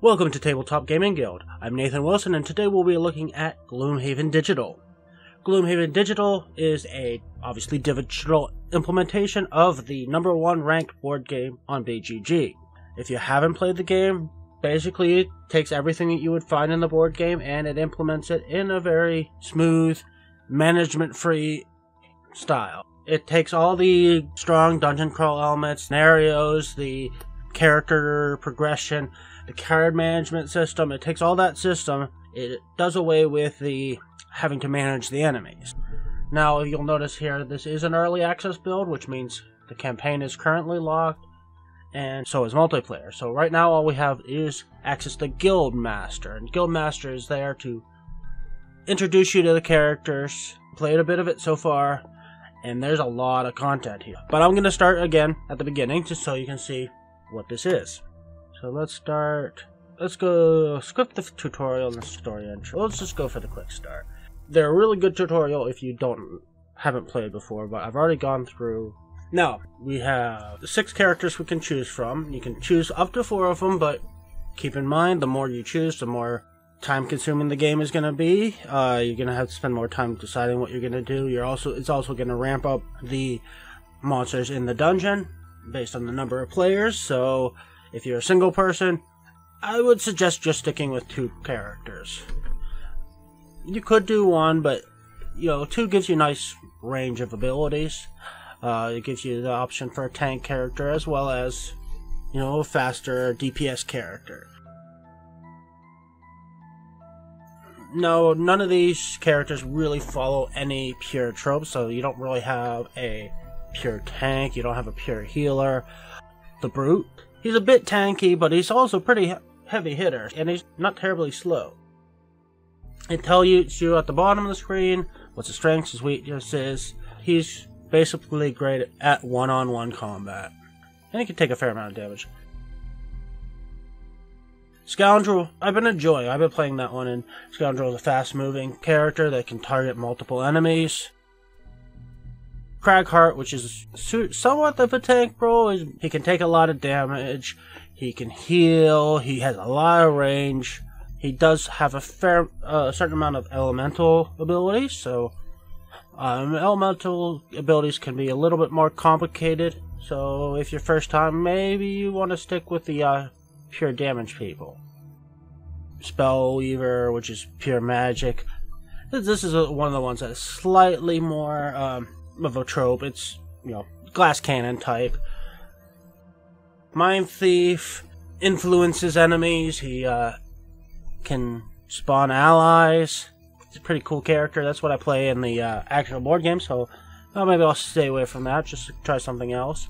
Welcome to Tabletop Gaming Guild. I'm Nathan Wilson, and today we'll be looking at Gloomhaven Digital. Gloomhaven Digital is a obviously digital implementation of the #1 ranked board game on BGG. If you haven't played the game, basically it takes everything that you would find in the board game and it implements it in a very smooth, management-free style. It takes all the strong dungeon crawl elements, scenarios, the character progression, the card management system. It takes all that system. It does away with the having to manage the enemies. Now, you'll notice here, this is an early access build, which means the campaign is currently locked, and so is multiplayer. So right now, all we have is access to Guild Master, and Guild Master is there to introduce you to the characters. Played a bit of it so far, and there's a lot of content here. But I'm going to start again at the beginning, just so you can see what this is. So let's go skip the tutorial and the story intro. Let's just go for the quick start. They're a really good tutorial if you haven't played before, but I've already gone through. Now, we have 6 characters we can choose from. You can choose up to 4 of them, but keep in mind, the more you choose, the more time consuming the game is going to be. You're going to have to spend more time deciding what you're going to do. It's also going to ramp up the monsters in the dungeon based on the number of players. So if you're a single person, I would suggest just sticking with 2 characters. You could do 1, but 2 gives you a nice range of abilities. It gives you the option for a tank character as well as, a faster DPS character. No, none of these characters really follow any pure tropes, so you don't really have a pure tank, you don't have a pure healer. The Brute, he's a bit tanky, but he's also pretty heavy hitter, and he's not terribly slow. It tells you at the bottom of the screen what his strengths, his weaknesses. He's basically great at one-on-one combat, and he can take a fair amount of damage. Scoundrel, I've been enjoying. I've been playing that one, and Scoundrel is a fast-moving character that can target multiple enemies. Crackheart, which is somewhat of a tank role, he can take a lot of damage. He can heal. He has a lot of range. He does have a certain amount of elemental abilities, so elemental abilities can be a little bit more complicated. So if your first time, maybe you want to stick with the pure damage people. Spell Weaver, which is pure magic. This is one of the ones that is slightly more of a trope. It's glass cannon type. Mind Thief influences enemies. He can spawn allies. It's a pretty cool character. That's what I play in the actual board game, so maybe I'll stay away from that, just to try something else.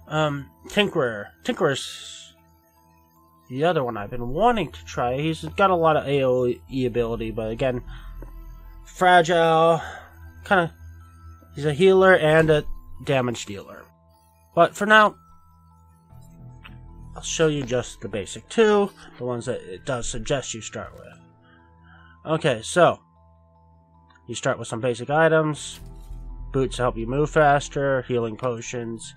Tinkerer. Tinkerer's the other one I've been wanting to try. He's got a lot of AoE ability, but again, fragile. He's a healer and a damage dealer. But for now, I'll show you just the basic 2, the ones that it does suggest you start with. Okay, so you start with some basic items. Boots help you move faster, healing potions.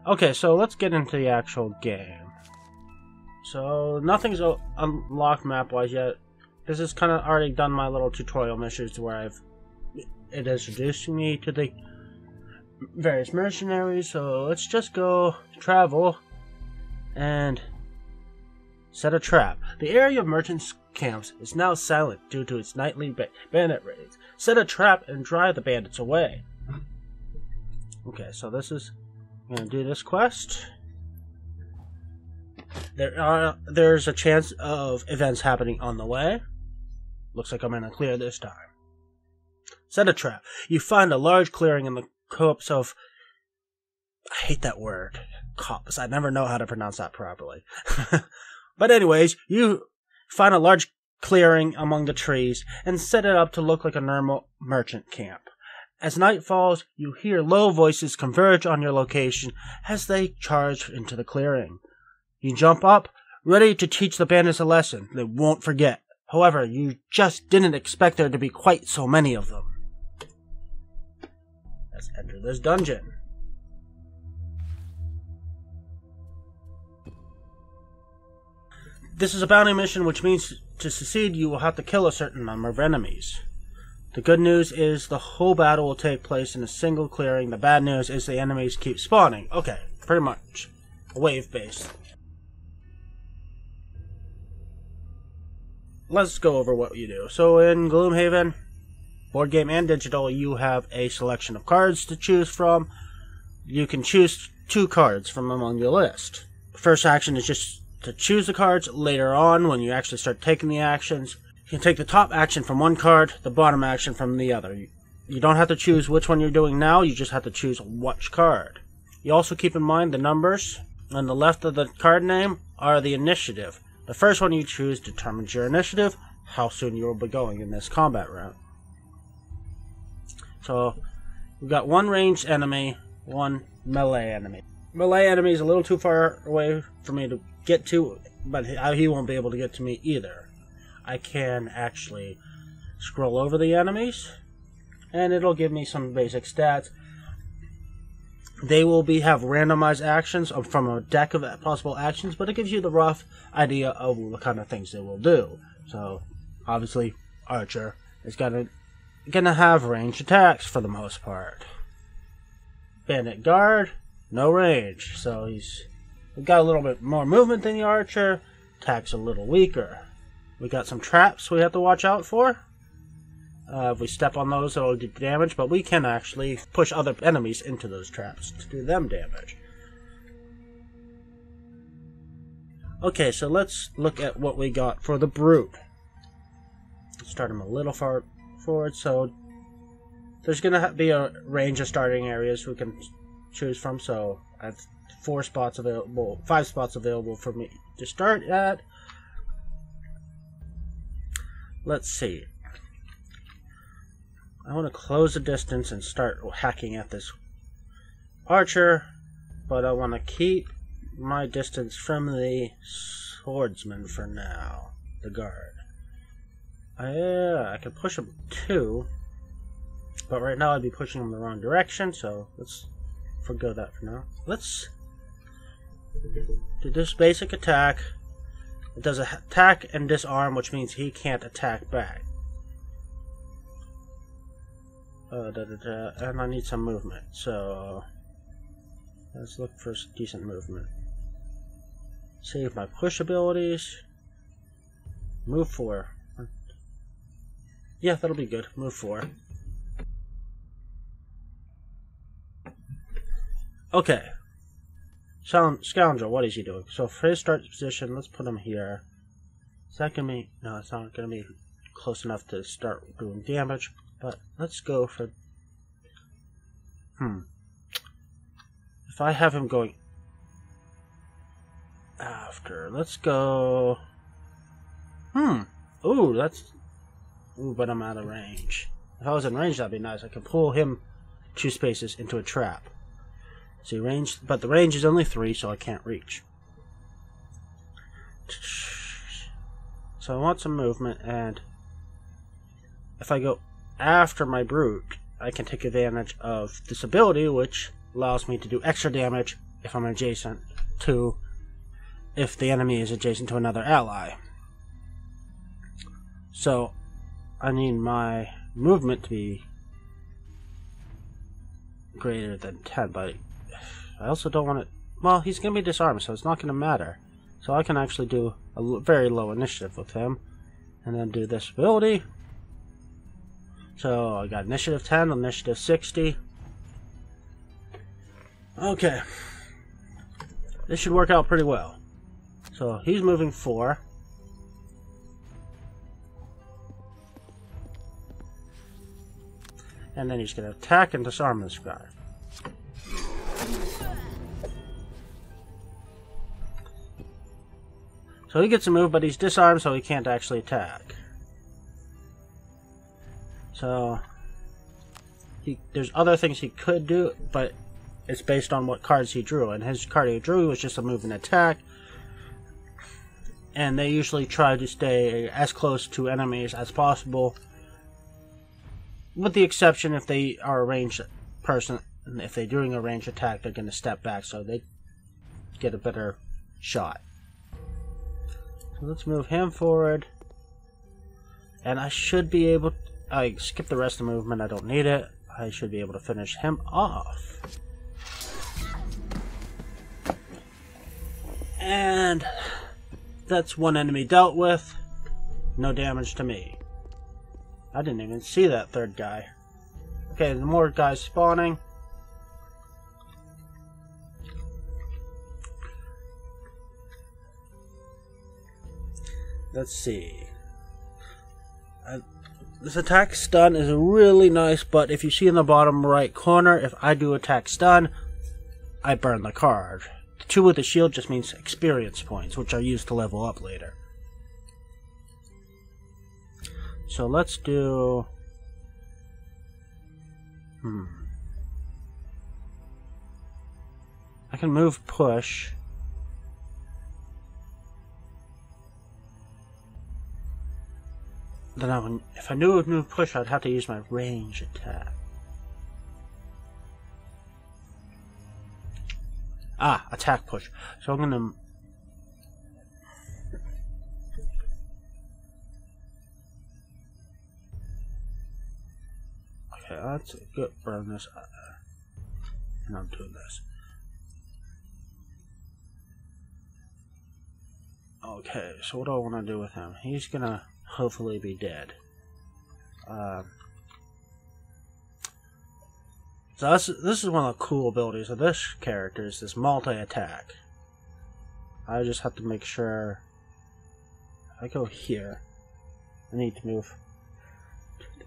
Okay, so let's get into the actual game. So nothing's unlocked map-wise yet. This has kind of already done my little tutorial missions where it introduced me to the various mercenaries. So let's just go travel and set a trap. The area of merchants' camps is now silent due to its nightly bandit raids. Set a trap and drive the bandits away. Okay, so I'm gonna do this quest. There's a chance of events happening on the way. Looks like I'm gonna clear this time. Set a trap. You find a large clearing in the copse of... I hate that word. Copse. I never know how to pronounce that properly. But anyways, you find a large clearing among the trees and set it up to look like a normal merchant camp. As night falls, you hear low voices converge on your location as they charge into the clearing. You jump up, ready to teach the bandits a lesson they won't forget. However, you just didn't expect there to be quite so many of them. Let's enter this dungeon. This is a bounty mission, which means to succeed you will have to kill a certain number of enemies. The good news is the whole battle will take place in a single clearing. The bad news is the enemies keep spawning. Okay, pretty much a wave base. Let's go over what you do. So in Gloomhaven, board game and digital, you have a selection of cards to choose from. You can choose 2 cards from among your list. The first action is just to choose the cards. Later on, when you actually start taking the actions, you can take the top action from one card, the bottom action from the other. You don't have to choose which one you're doing now, you just have to choose which card. You also keep in mind the numbers on the left of the card name are the initiative. The first one you choose determines your initiative, how soon you will be going in this combat round. So, we've got 1 ranged enemy, 1 melee enemy. Melee enemy is a little too far away for me to get to, but he won't be able to get to me either. I can actually scroll over the enemies, and it'll give me some basic stats. They will have randomized actions from a deck of possible actions, but it gives you the rough idea of what kind of things they will do. So, obviously, Archer is gonna have ranged attacks for the most part. Bandit Guard, no range, so he's got a little bit more movement than the Archer. Attack's a little weaker. We got some traps we have to watch out for. If we step on those, it'll do damage, but we can actually push other enemies into those traps to do them damage. Okay, so let's look at what we got for the Brute. Start him a little far forward, so there's going to be a range of starting areas we can choose from, so I have 5 spots available for me to start at. Let's see. I want to close the distance and start hacking at this Archer, but I want to keep my distance from the Swordsman for now, the Guard. I can push him 2, but right now I'd be pushing him the wrong direction, so let's forgo that for now. Let's do this basic attack. It does attack and disarm, which means he can't attack back. And I need some movement, so let's look for decent movement. Save my push abilities. Move 4. Yeah, that'll be good. Move 4. Okay. Scoundrel, what is he doing? So for his start position, let's put him here. Is that gonna be... No, it's not gonna be close enough to start doing damage. But let's go for... If I have him going after, let's go... Ooh, that's... Ooh, but I'm out of range. If I was in range, that'd be nice. I could pull him 2 spaces into a trap. See, range... But the range is only 3, so I can't reach. So I want some movement, and... If I go after my Brute, I can take advantage of this ability, which allows me to do extra damage if I'm adjacent to... if the enemy is adjacent to another ally. So, I need my movement to be greater than 10, but I also don't want it... Well, he's going to be disarmed, so it's not going to matter. So I can actually do a very low initiative with him, and then do this ability. So I got initiative 10, initiative 60. Okay. This should work out pretty well. So he's moving 4. And then he's going to attack and disarm this guy. So he gets a move, but he's disarmed, so he can't actually attack. So there's other things he could do, but it's based on what cards he drew. And his card he drew was just a move and attack. And they usually try to stay as close to enemies as possible, with the exception if they are a ranged person. If they're doing a ranged attack, they're going to step back so they get a better shot. So let's move him forward. And I should be able... I skipped the rest of the movement, I don't need it. I should be able to finish him off. And that's one enemy dealt with. No damage to me. I didn't even see that third guy. Okay, the more guys spawning. Let's see. This attack stun is really nice, but if you see in the bottom right corner, if I do attack stun, I burn the card. The 2 with the shield just means experience points, which are used to level up later. So let's do... I can move push. Then if I knew it would move push, I'd have to use my range attack. Ah, attack push. So I'm gonna... Okay, let's get burn this. And I'm doing this. Okay, so what do I want to do with him? He's gonna hopefully be dead. So this is one of the cool abilities of this character, is this multi-attack. I just have to make sure if I go here, I need to move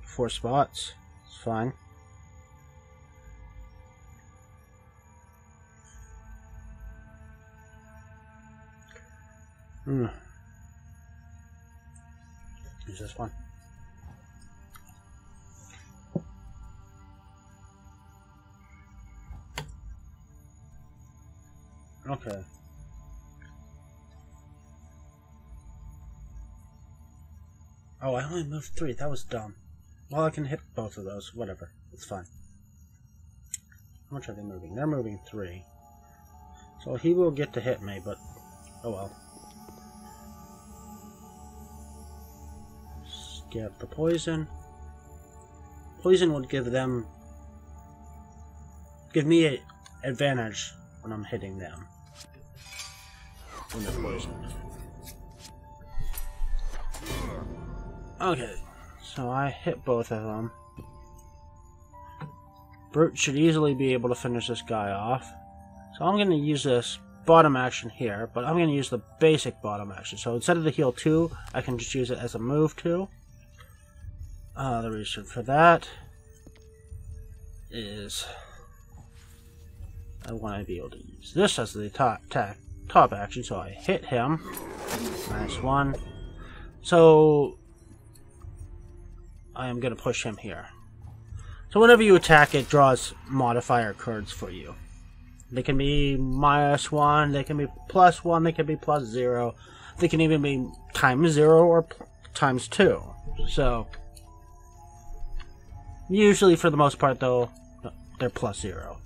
4 spots. It's fine. Use this one. Okay. Oh, I only moved 3. That was dumb. Well, I can hit both of those. Whatever. It's fine. How much are they moving? They're moving 3. So he will get to hit me, but oh well. Skip the poison. Poison would give me an advantage when I'm hitting them. When they're poisoned. Okay, so I hit both of them. Brute should easily be able to finish this guy off. So I'm going to use this bottom action here, but I'm going to use the basic bottom action. So instead of the heal 2, I can just use it as a move 2. The reason for that is I want to be able to use this as the top action. So I hit him. -1. So I am going to push him here. So whenever you attack, it draws modifier cards for you. They can be -1, they can be +1, they can be +0. They can even be ×0 or ×2. So usually, for the most part, though, they're +0.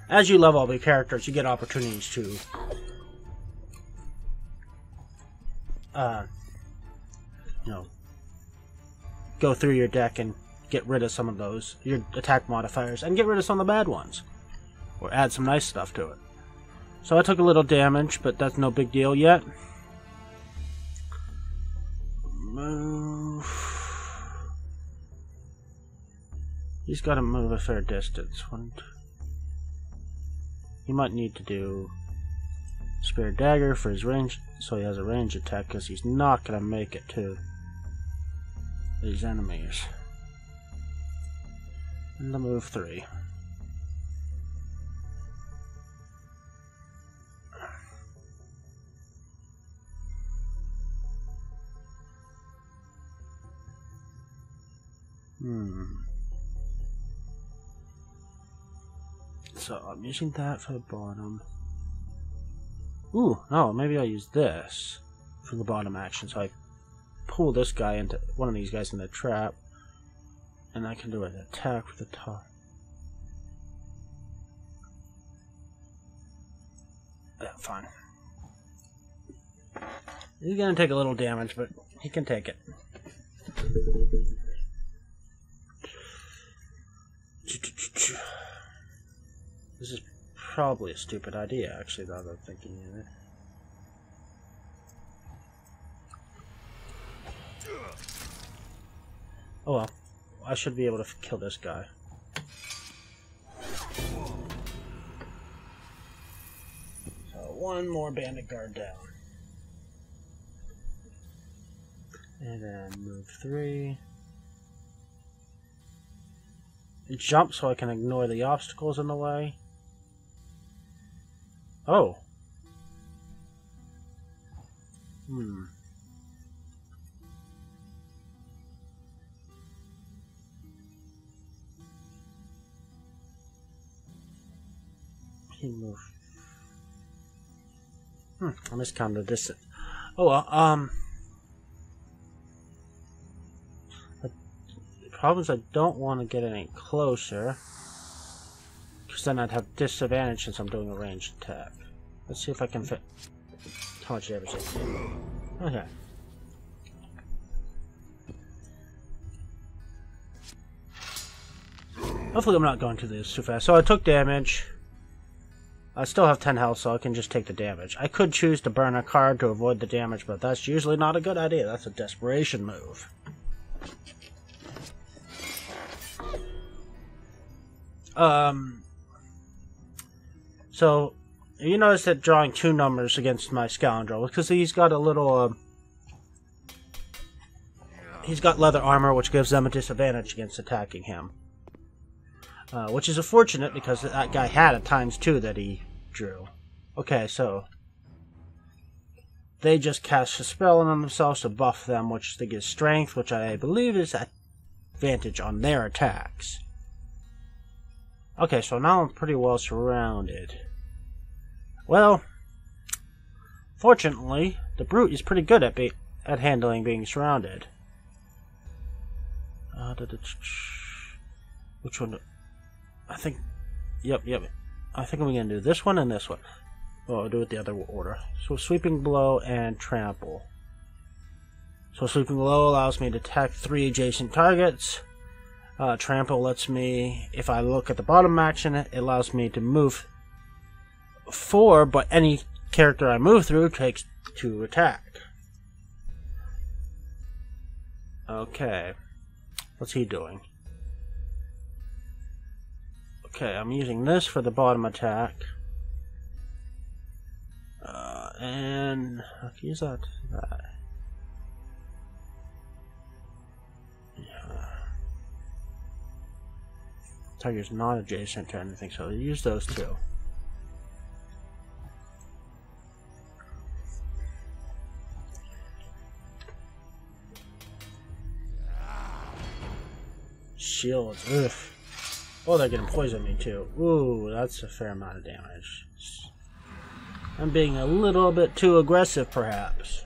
As you level up your characters, you get opportunities to go through your deck and get rid of some of those, your attack modifiers, and get rid of some of the bad ones. Or add some nice stuff to it. So I took a little damage, but that's no big deal yet. Move. He's got to move a fair distance. He might need to do Spear Dagger for his range, so he has a range attack, because he's not going to make it to these enemies. And the move 3. So I'm using that for the bottom. Ooh, no, maybe I'll use this for the bottom action. So I pull this guy into one of these guys in the trap, and I can do an attack with the top. Yeah, fine. He's gonna take a little damage, but he can take it. This is probably a stupid idea, actually, now that I'm thinking of it. Oh well, I should be able to kill this guy. So one more bandit guard down. And then move 3. And jump so I can ignore the obstacles in the way. Oh. He moved. I miscounted the distance. Oh well, the problem is I don't want to get any closer, because then I'd have disadvantage since I'm doing a ranged attack. Let's see if I can fit. How much damage is it? Okay. Hopefully I'm not going through this too fast. So I took damage. I still have 10 health, so I can just take the damage. I could choose to burn a card to avoid the damage, but that's usually not a good idea. That's a desperation move. So, you notice that drawing 2 numbers against my scoundrel, because he's got a little, he's got leather armor, which gives them a disadvantage against attacking him. Which is unfortunate, because that guy had a ×2 that he drew. Okay, so they just cast a spell on themselves to buff them, which they get strength, which I believe is advantage on their attacks. Okay, so now I'm pretty well surrounded. Well, fortunately, the brute is pretty good at handling being surrounded. Which one? I think. Yep. I think I'm going to do this one and this one. Well, I'll do it the other order. So, Sweeping Blow and Trample. So, Sweeping Blow allows me to attack 3 adjacent targets. Trample lets me, if I look at the bottom action, it allows me to move 4, but any character I move through takes 2 attack. Okay. What's he doing? Okay, I'm using this for the bottom attack. And I can use that. Target's not adjacent to anything, so I'll use those 2. Shields, ugh. Oh, they're gonna poison me too. Ooh, that's a fair amount of damage. I'm being a little bit too aggressive, perhaps.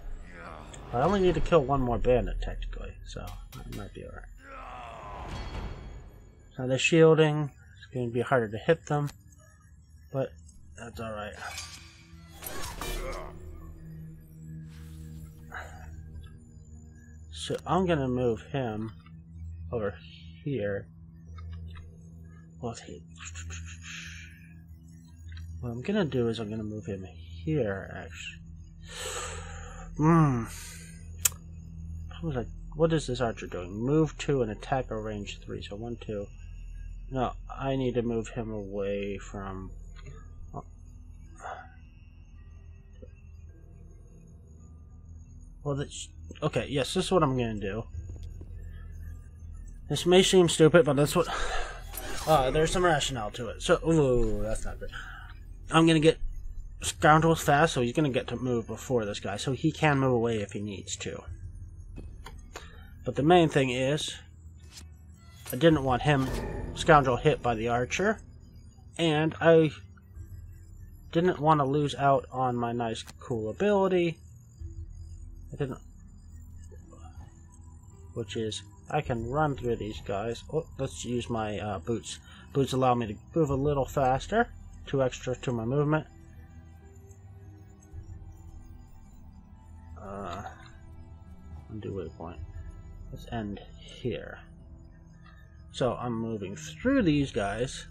I only need to kill 1 more bandit, technically, so that might be alright. Now they're shielding. It's going to be harder to hit them, but that's alright. So I'm going to move him over here. What I'm going to do is I'm going to move him here, actually. What is this archer doing? Move 2 and attack or range 3. So 1, 2. No, I need to move him away from... Well, okay, yes, this is what I'm going to do. This may seem stupid, but that's what... there's some rationale to it. So, ooh, that's not good. I'm going to get Scoundrels fast, so he's going to get to move before this guy. So he can move away if he needs to. But the main thing is, I didn't want him, Scoundrel, hit by the archer. And I didn't want to lose out on my nice, cool ability. Which is, I can run through these guys. Oh, let's use my boots. Boots allow me to move a little faster. 2 extra to my movement. do waypoint. Let's end here. So I'm moving through these guys.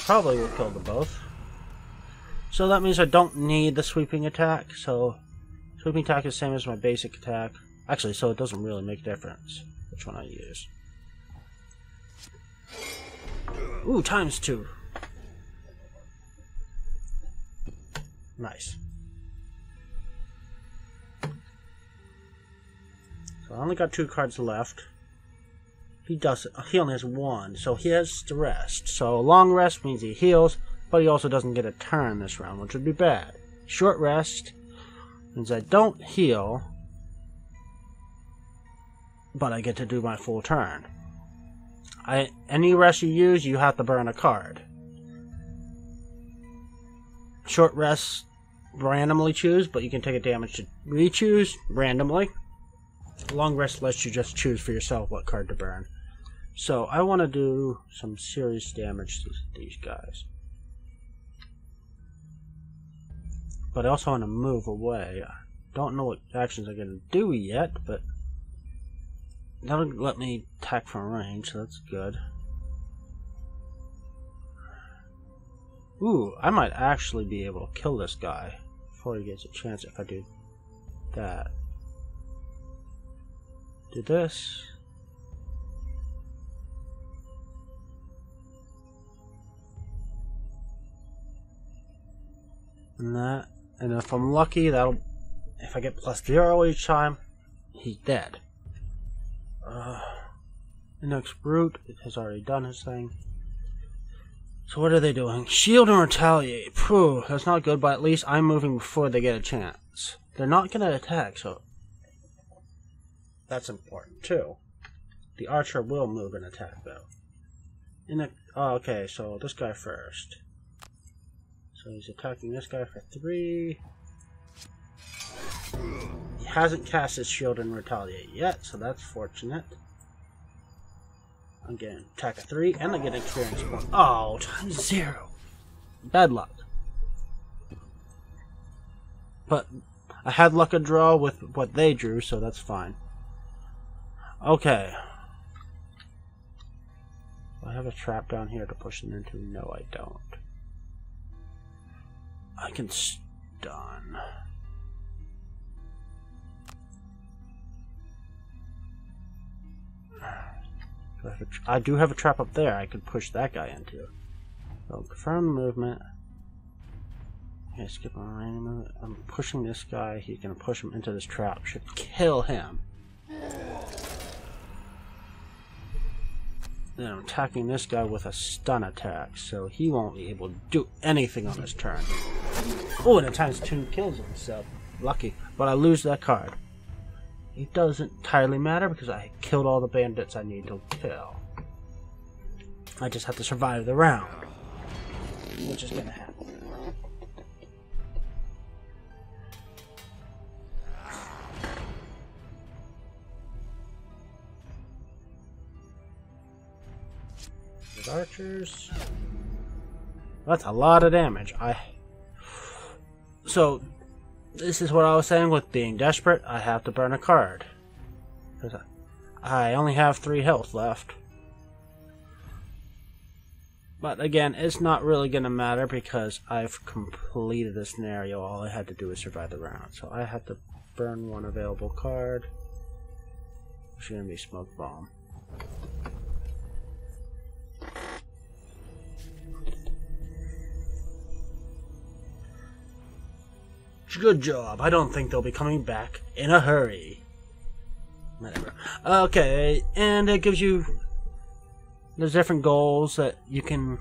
Probably will kill them both. So that means I don't need the sweeping attack. So sweeping attack is the same as my basic attack. Actually, so it doesn't really make a difference which one I use. Ooh, ×2. Nice. So I only got 2 cards left. He only has 1, so he has to rest. So a long rest means he heals, but he also doesn't get a turn this round, which would be bad. Short rest means I don't heal, but I get to do my full turn. Any rest you use, you have to burn a card. Short rest, randomly choose, but you can take a damage to re-choose randomly. Long rest lets you just choose for yourself what card to burn. So I want to do some serious damage to these guys. But I also want to move away. I don't know what actions I'm going to do yet, but that'll let me attack from range, so that's good. Ooh, I might actually be able to kill this guy before he gets a chance if I do that. Do this. And that. And if I'm lucky, if I get +0 each time, he's dead. The next brute has already done his thing. So what are they doing? Shield and retaliate. Phew, that's not good, but at least I'm moving before they get a chance. They're not going to attack, so that's important too. The archer will move and attack though. Okay, so this guy first. So he's attacking this guy for 3. He hasn't cast his shield and retaliate yet, so that's fortunate. I'm getting attack of 3, and I get an experience point. Oh, ×0. Bad luck. But I had luck of draw with what they drew, so that's fine. Okay. Do I have a trap down here to push them into? No, I don't. I can stun. I do have a trap up there I could push that guy into. So confirm movement. Okay, skip on random movement. I'm pushing this guy. He's gonna push him into this trap. Should kill him. Then I'm attacking this guy with a stun attack, so he won't be able to do anything on his turn. Oh, and it ×2 kills him, so lucky. But I lose that card. It doesn't entirely matter because I killed all the bandits I need to kill. I just have to survive the round, which is gonna happen. With archers, that's a lot of damage. So this is what I was saying with being desperate. I have to burn a card because I only have 3 health left. But again, it's not really going to matter because I've completed the scenario. All I had to do is survive the round. So I have to burn 1 available card, which is going to be Smoke Bomb. Good job. I don't think they'll be coming back in a hurry. Whatever. Okay, and it gives you... There's different goals that you can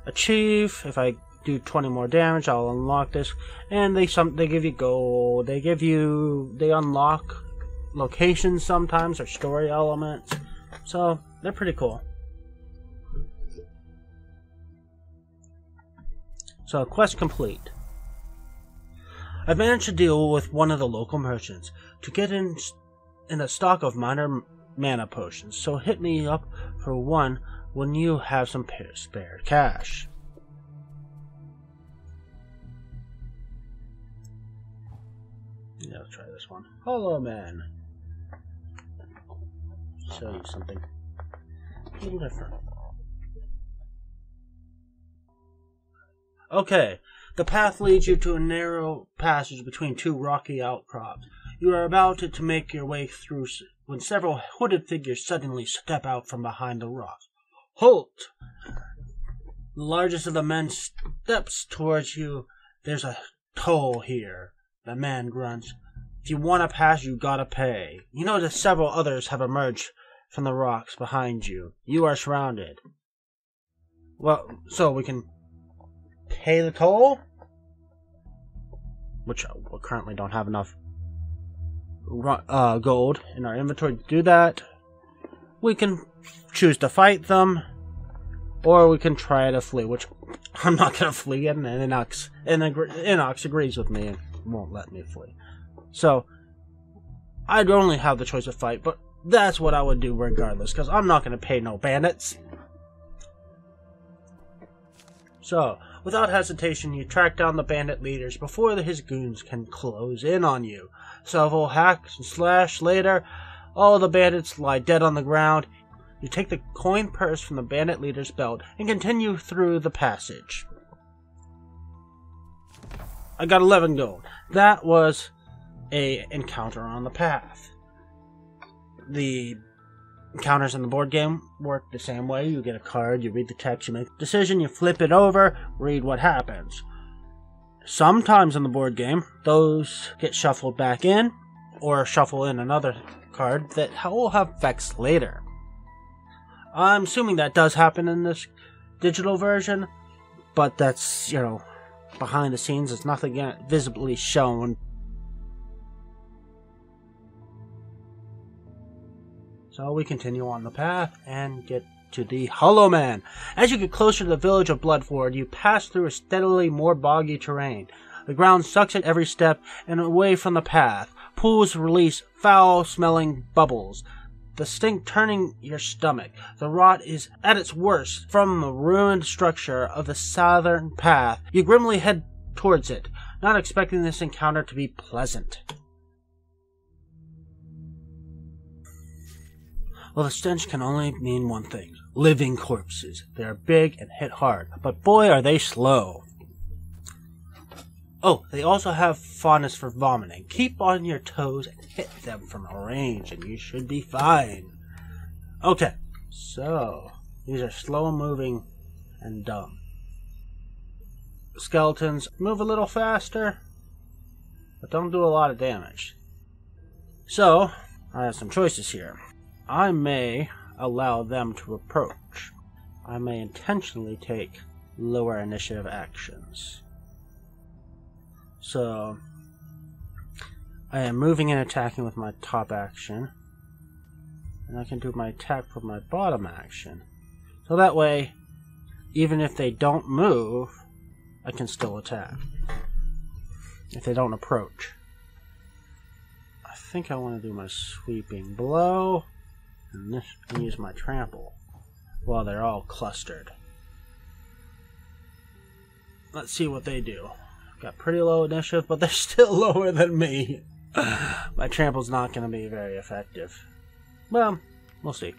achieve. If I do 20 more damage, I'll unlock this. And they give you gold. They unlock locations sometimes or story elements. So they're pretty cool. So quest complete. I've managed to deal with one of the local merchants to get in a stock of minor mana potions, so hit me up for 1 when you have some spare cash. Yeah, let's try this one. Hello, man. Show you something a little different. Okay, the path leads you to a narrow passage between two rocky outcrops. You are about to make your way through when several hooded figures suddenly step out from behind the rocks. Halt! The largest of the men steps towards you. There's a toll here. The man grunts. If you want to pass, you gotta pay. You notice several others have emerged from the rocks behind you. You are surrounded. Well, so we can pay the toll? Which we currently don't have enough gold in our inventory to do that. We can choose to fight them, or we can try to flee, which I'm not going to flee, and Inox agrees with me and won't let me flee. So, I'd only have the choice to fight, but that's what I would do regardless, because I'm not going to pay no bandits. So, without hesitation, you track down the bandit leaders before his goons can close in on you. Several hacks and slash later, all the bandits lie dead on the ground. You take the coin purse from the bandit leader's belt and continue through the passage. I got 11 gold. That was a encounter on the path. The encounters in the board game work the same way. You get a card, you read the text, you make a decision, you flip it over, read what happens. Sometimes in the board game, those get shuffled back in, or shuffle in another card that will have effects later. I'm assuming that does happen in this digital version, but that's, behind the scenes. It's nothing visibly shown. So we continue on the path and get to the Hollow Man. As you get closer to the village of Bloodford, you pass through a steadily more boggy terrain. The ground sucks at every step and away from the path. Pools release foul-smelling bubbles, the stink turning your stomach. The rot is at its worst from the ruined structure of the southern path. You grimly head towards it, not expecting this encounter to be pleasant. Well, the stench can only mean one thing. Living corpses. They are big and hit hard, but boy are they slow. Oh, they also have fondness for vomiting. Keep on your toes and hit them from a range, and you should be fine. Okay, so these are slow moving and dumb. Skeletons move a little faster, but don't do a lot of damage. So, I have some choices here. I may allow them to approach. I may intentionally take lower initiative actions. So, I am moving and attacking with my top action, and I can do my attack with my bottom action. So that way, even if they don't move, I can still attack. If they don't approach. I think I want to do my sweeping blow, and use my trample while they're all clustered. Let's see what they do. Got pretty low initiative, but they're still lower than me. My trample's not going to be very effective. Well, we'll see.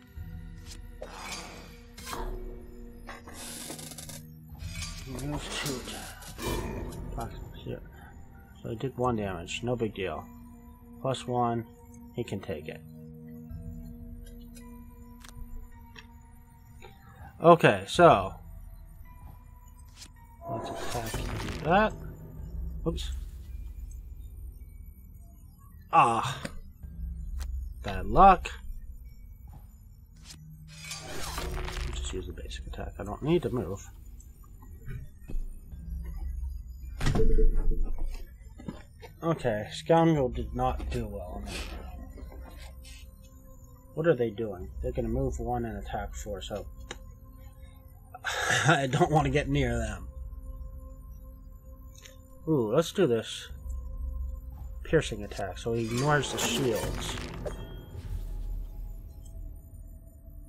So he did 1 damage, no big deal. +1, he can take it. Okay, so let's attack and do that. Oops. Ah. Bad luck. Just use the basic attack. I don't need to move. Okay, Scoundrel did not do well on that. What are they doing? They're going to move 1 and attack 4, so I don't want to get near them. Ooh, let's do this piercing attack so he ignores the shields.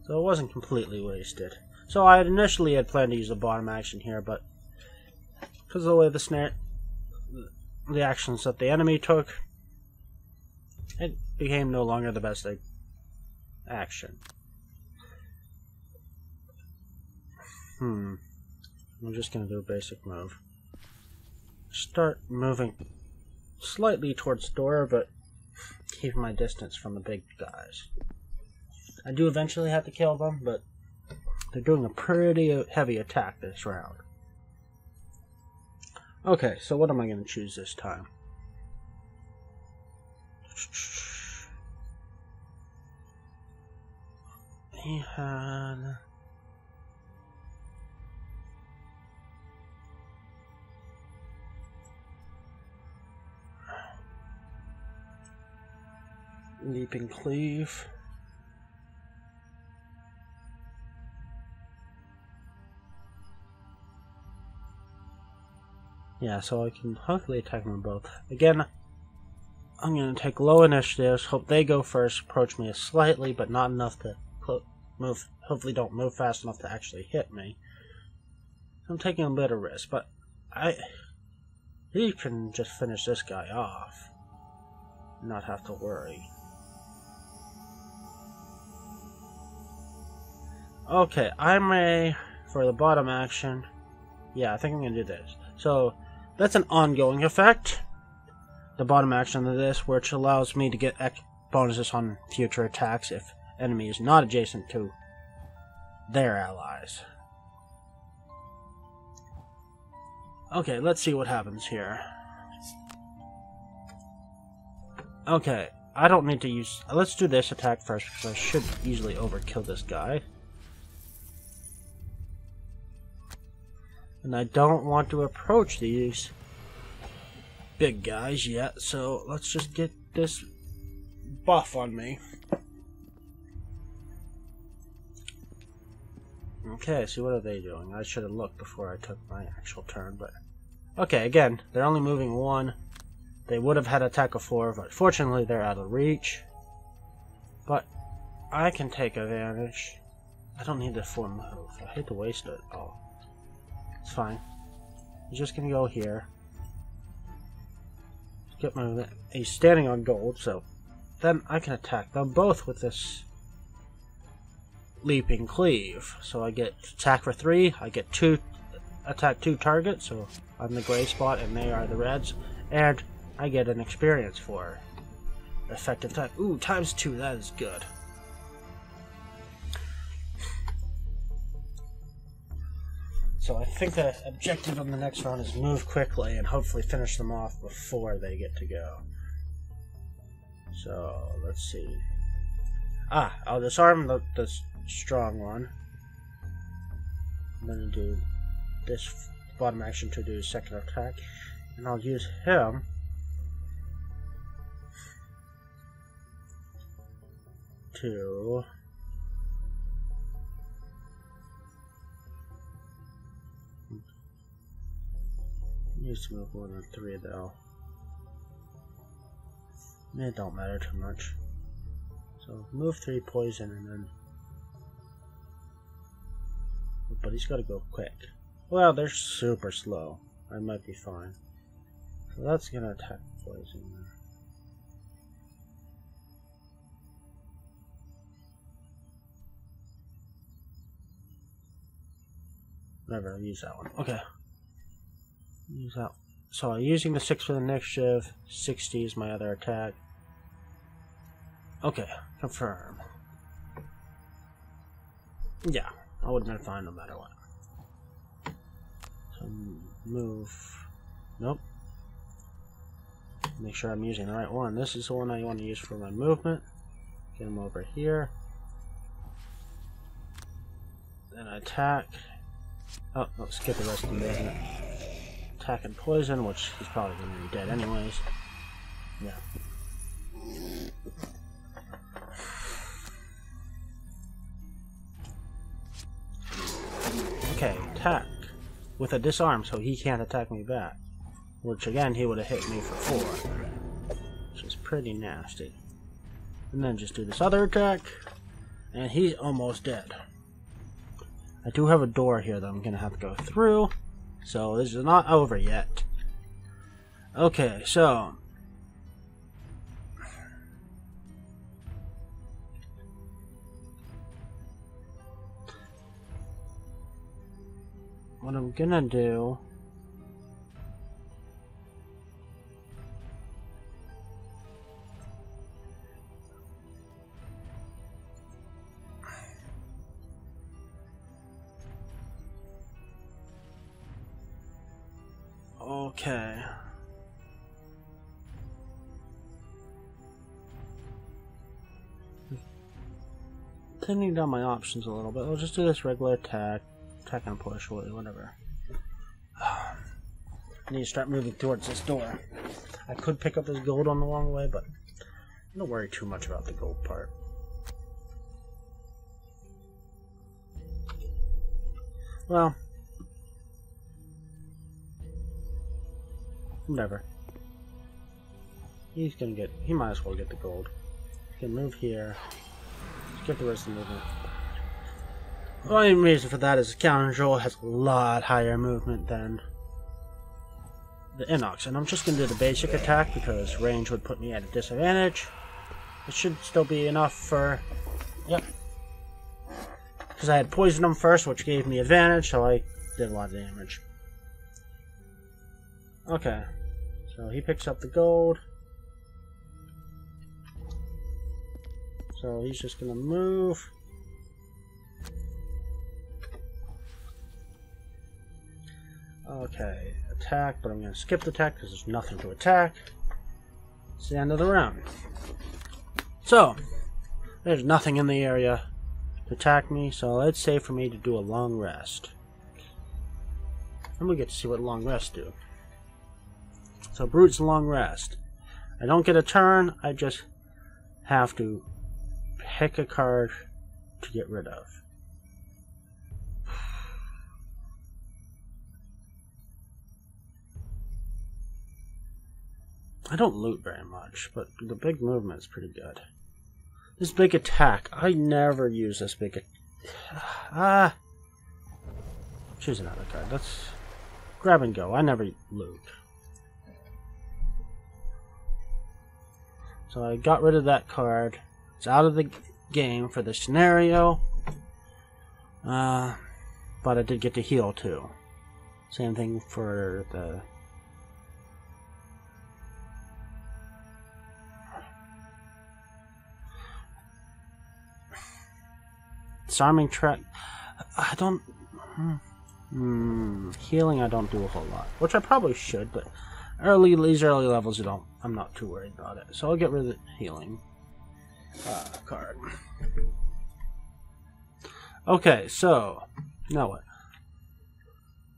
So it wasn't completely wasted. So I initially had planned to use the bottom action here, but because of the way the actions that the enemy took, it became no longer the best action. I'm just gonna do a basic move. Start moving slightly towards the door, but keep my distance from the big guys. I do eventually have to kill them, but they're doing a pretty heavy attack this round. Okay, so what am I going to choose this time? He had... Leaping Cleave. Yeah, so I can hopefully attack them both. Again, I'm going to take low initiatives, hope they go first, approach me slightly, but not enough to move. Hopefully don't move fast enough to actually hit me. I'm taking a bit of risk, but he can just finish this guy off. Not have to worry. Okay, I may, for the bottom action, yeah, I think I'm going to do this. So, that's an ongoing effect. The bottom action of this, which allows me to get bonuses on future attacks if enemy is not adjacent to their allies. Okay, let's see what happens here. Okay, I don't need to use... Let's do this attack first, because I should easily overkill this guy. And I don't want to approach these big guys yet, so let's just get this buff on me. Okay, see what are they doing? I should have looked before I took my actual turn, but... Okay, again, they're only moving one. They would have had attack of 4, but fortunately they're out of reach. But I can take advantage. I don't need the 4 move. I hate to waste it. Oh. It's fine. I'm just gonna go here. Get movement. He's standing on gold, so then I can attack them both with this Leaping Cleave. So I get attack for 3. I get attack 2 targets, so I'm the gray spot and they are the reds. And I get an experience for effective attack. Ooh, ×2, that is good. So I think the objective on the next round is move quickly and hopefully finish them off before they get to go. So, let's see. I'll disarm the strong one. I'm going to do this bottom action to do second attack. And I'll use him to... Needs to move more than 3 though. It don't matter too much. So move 3 poison and then... But he's got to go quick. Well, they're super slow. I might be fine. So that's gonna attack poison. Whatever, I'll use that one. Okay. Use that. So I'm using the 6 for the initiative. 60 is my other attack. Okay, confirm. Yeah, I would have been fine no matter what. So move. Nope. Make sure I'm using the right one. This is the one I want to use for my movement. Get him over here. Then attack. Oh, let's skip the rest of the movement. Attack and poison, which he's probably going to be dead anyways. Yeah. Okay, attack. With a disarm, so he can't attack me back. Which again, he would have hit me for 4. Which is pretty nasty. And then just do this other attack. And he's almost dead. I do have a door here that I'm going to have to go through. So this is not over yet. Okay, so what I'm gonna do... Okay. Thinning down my options a little bit. I'll just do this regular attack and push, whatever. I need to start moving towards this door. I could pick up this gold on the long way, but don't worry too much about the gold part. Well, whatever. He might as well get the gold. He can move here. Get the rest of the movement. The only reason for that is the Scoundrel has a lot higher movement than the Inox, and I'm just going to do the basic attack because range would put me at a disadvantage. It should still be enough for... Yep. Because I had poisoned him first, which gave me advantage, so I did a lot of damage. Okay. So he picks up the gold. So he's just going to move. Okay, attack, but I'm going to skip the attack because there's nothing to attack. It's the end of the round. So, there's nothing in the area to attack me, so it's safe for me to do a long rest. And we get to see what long rests do. So, Brute's long rest. I don't get a turn, I just have to pick a card to get rid of. I don't loot very much, but the big movement is pretty good. This big attack, I never use this big choose another card. Let's grab and go. I never loot. So I got rid of that card. It's out of the game for the scenario. But I did get to heal too. Same thing for the... Disarming track. I don't... Healing I don't do a whole lot. Which I probably should, but these early levels I'm not too worried about it. So I'll get rid of the healing card. Okay, so now what?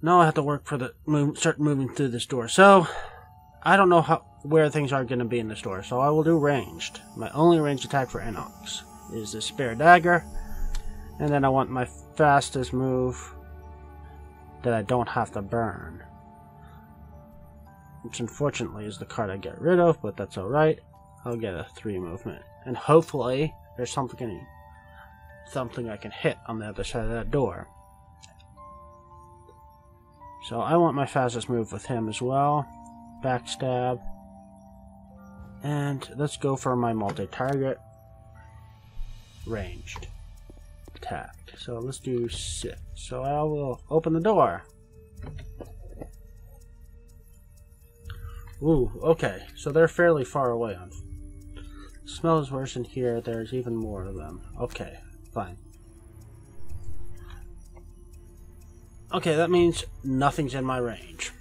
Now I have to work for the start moving through this door. So I don't know where things are going to be in this door. So I will do ranged. My only ranged attack for Inox is the Spare Dagger, and then I want my fastest move that I don't have to burn, which unfortunately is the card I get rid of, but that's alright. I'll get a 3 movement, and hopefully there's something I can hit on the other side of that door. So I want my fastest move with him as well. Backstab. And let's go for my multi-target ranged attack. So let's do 6. So I will open the door. Ooh, okay. So they're fairly far away. The smell is worse in here. There's even more of them. Okay, fine. Okay, that means nothing's in my range.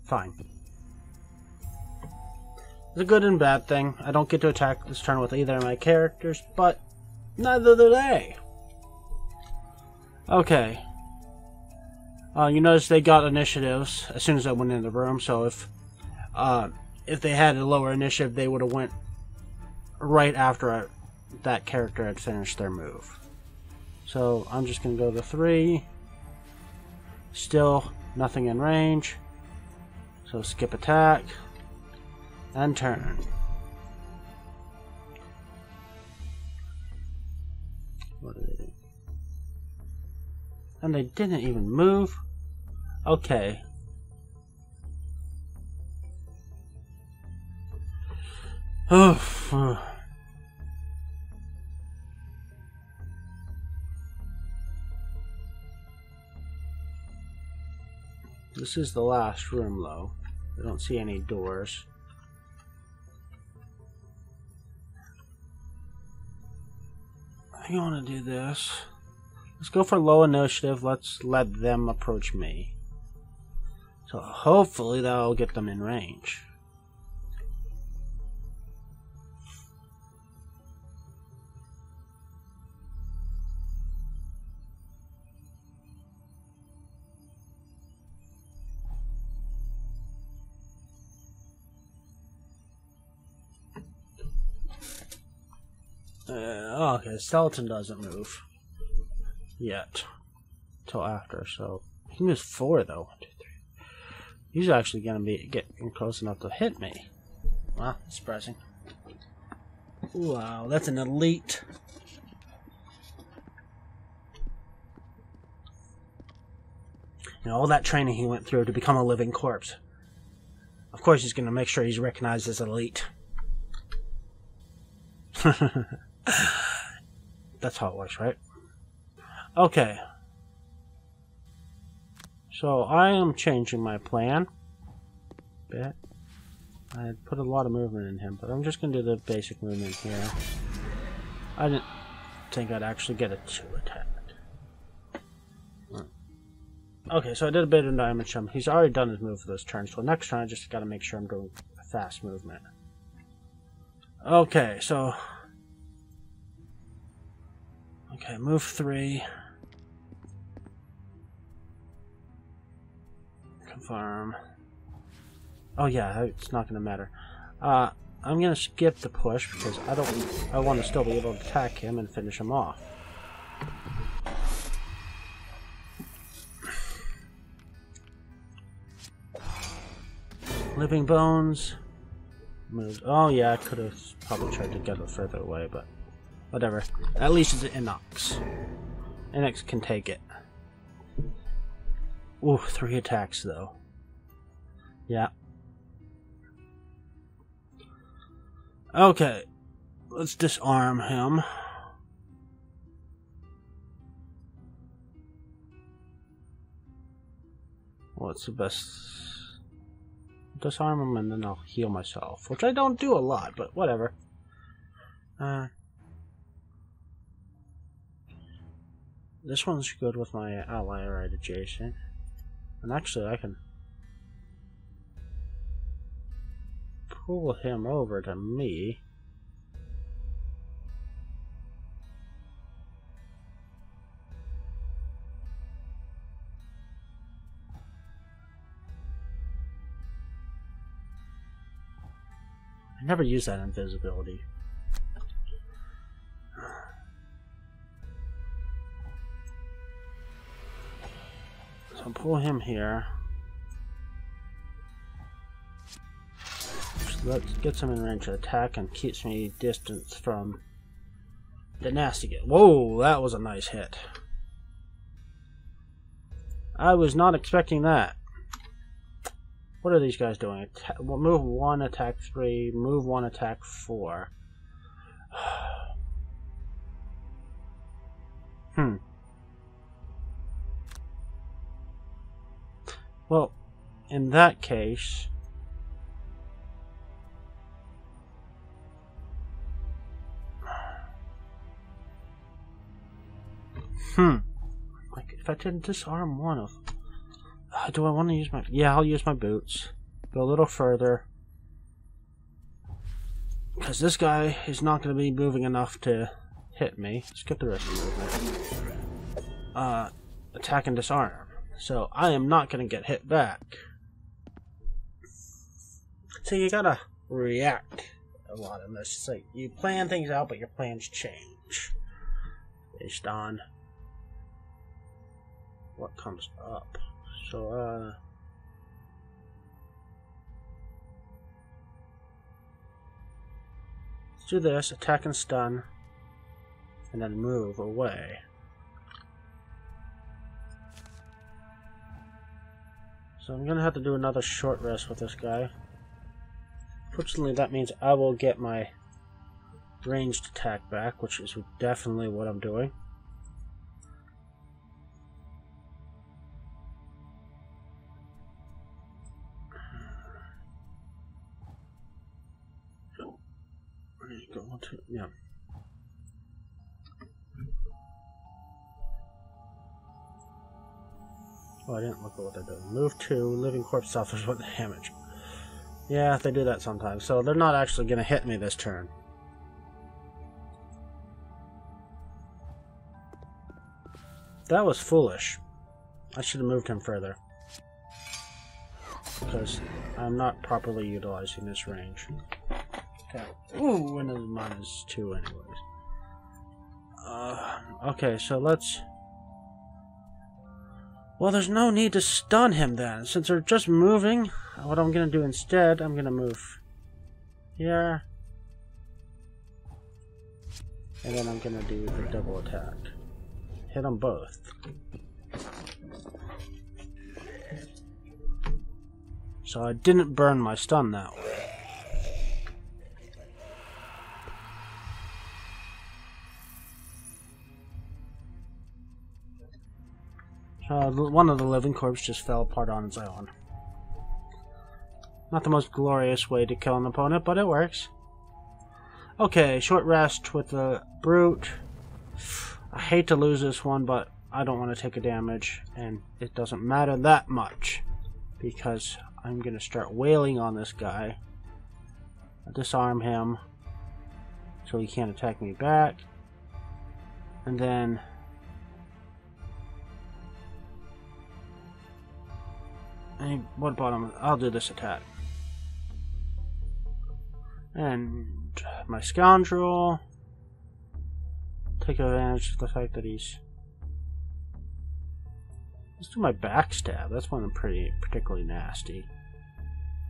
Fine. It's a good and bad thing. I don't get to attack this turn with either of my characters, but neither do they. Okay. You notice they got initiatives as soon as I went in the room, so if they had a lower initiative, they would have went right after that character had finished their move. So I'm just going to go to 3. Still nothing in range. So skip attack. And turn. What did they do? And they didn't even move? Okay. Oh. This is the last room, though. I don't see any doors. I want to do this. Let's go for low initiative. Let's let them approach me. So hopefully that'll get them in range. Okay, skeleton doesn't move yet till after, so he moves 4 though. 1, 2, 3. He's actually gonna be getting close enough to hit me. Wow, that's surprising. Wow, that's an elite. You know, all that training he went through to become a living corpse. Of course, he's gonna make sure he's recognized as elite. That's how it works, right? Okay. So I am changing my plan a bit. I put a lot of movement in him, but I'm just going to do the basic movement here. I didn't think I'd actually get a 2 attack. Okay, so I did a bit of damage to him. He's already done his move for this turn, so next turn I just got to make sure I'm doing a fast movement. Okay, so... Okay, move 3. Confirm. Oh yeah, it's not gonna matter. I'm gonna skip the push because I want to still be able to attack him and finish him off. Living Bones. Moved. Oh yeah, I could have probably tried to get it further away, but whatever. At least it's an Inox. Inox can take it. Ooh, 3 attacks though. Yeah. Okay. Let's disarm him. What's the best? Disarm him and then I'll heal myself. Which I don't do a lot, but whatever. This one's good with my ally right adjacent. And actually I can pull him over to me. I never use that invisibility. So pull him here. That gets him in range of attack and keeps me distance from the nasty guy. Whoa, that was a nice hit. I was not expecting that. What are these guys doing? Move 1, attack 3, move 1, attack 4. Well, in that case... Like, if I didn't disarm one of them... do I want to use my... Yeah, I'll use my boots. Go a little further. Because this guy is not going to be moving enough to hit me. Skip the rest of the movement. Attack and disarm. So, I am not going to get hit back. So, you gotta react a lot in this. It's like, you plan things out, but your plans change. Based on what comes up. So, let's do this, attack and stun, and then move away. So I'm gonna have to do another short rest with this guy. Fortunately, that means I will get my ranged attack back, which is definitely what I'm doing. Go on to, yeah. Oh, I didn't look at what they're doing. Move 2, living corpse suffers 1 damage. Yeah, they do that sometimes. So they're not actually going to hit me this turn. That was foolish. I should have moved him further. Because I'm not properly utilizing this range. Okay. Ooh, and mine is 2 anyways. Okay, so let's... Well, there's no need to stun him then. Since they're just moving, what I'm going to do instead, I'm going to move here. And then I'm going to do the double attack. Hit them both. So I didn't burn my stun that way. One of the living corpse just fell apart on its own. Not the most glorious way to kill an opponent, but it works. Okay, short rest with the brute. I hate to lose this one, but I don't want to take a damage, and it doesn't matter that much because I'm going to start wailing on this guy. I'll disarm him so he can't attack me back, and then what about him? I'll do this attack. And my scoundrel, take advantage of the fact that he's... Let's do my backstab. That's one particularly nasty.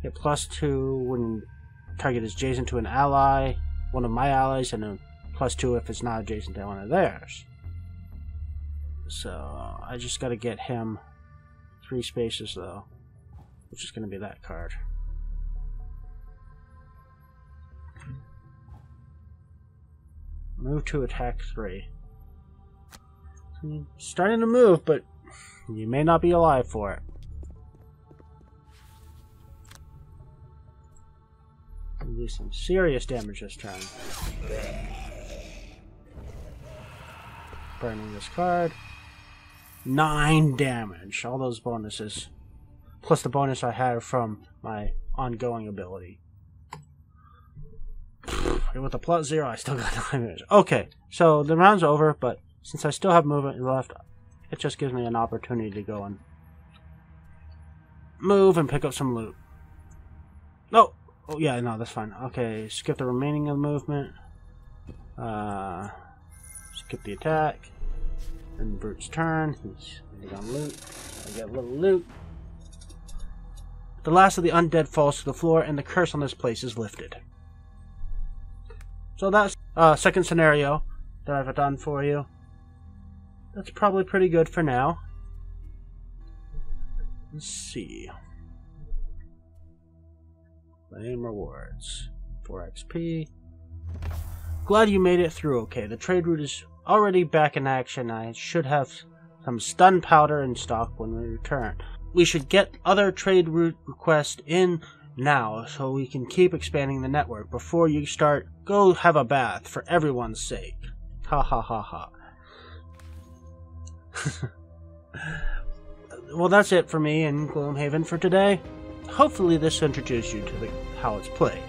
Get +2 when target is adjacent to an ally, one of my allies, and then +2 if it's not adjacent to one of theirs. So I just got to get him 3 spaces though, which is going to be that card. Move to attack 3. Starting to move, but you may not be alive for it. I'll do some serious damage this turn. Burning this card. 9 damage. All those bonuses. Plus the bonus I have from my ongoing ability. And with a +0, I still got 9 damage. Okay, so the round's over, but since I still have movement left, it just gives me an opportunity to go and move and pick up some loot. No! Oh, yeah, no, that's fine. Okay, skip the remaining of the movement. Skip the attack. And Brute's turn. He's on loot. I get a little loot. The last of the undead falls to the floor, and the curse on this place is lifted. So that's second scenario that I've done for you. That's probably pretty good for now. Let's see. Claim rewards. 4 XP. Glad you made it through okay. The trade route is already back in action. I should have some stun powder in stock when we return. We should get other trade route requests in now so we can keep expanding the network. Before you start, go have a bath for everyone's sake. Ha ha ha ha. Well, that's it for me in Gloomhaven for today. Hopefully this introduced you to how it's played.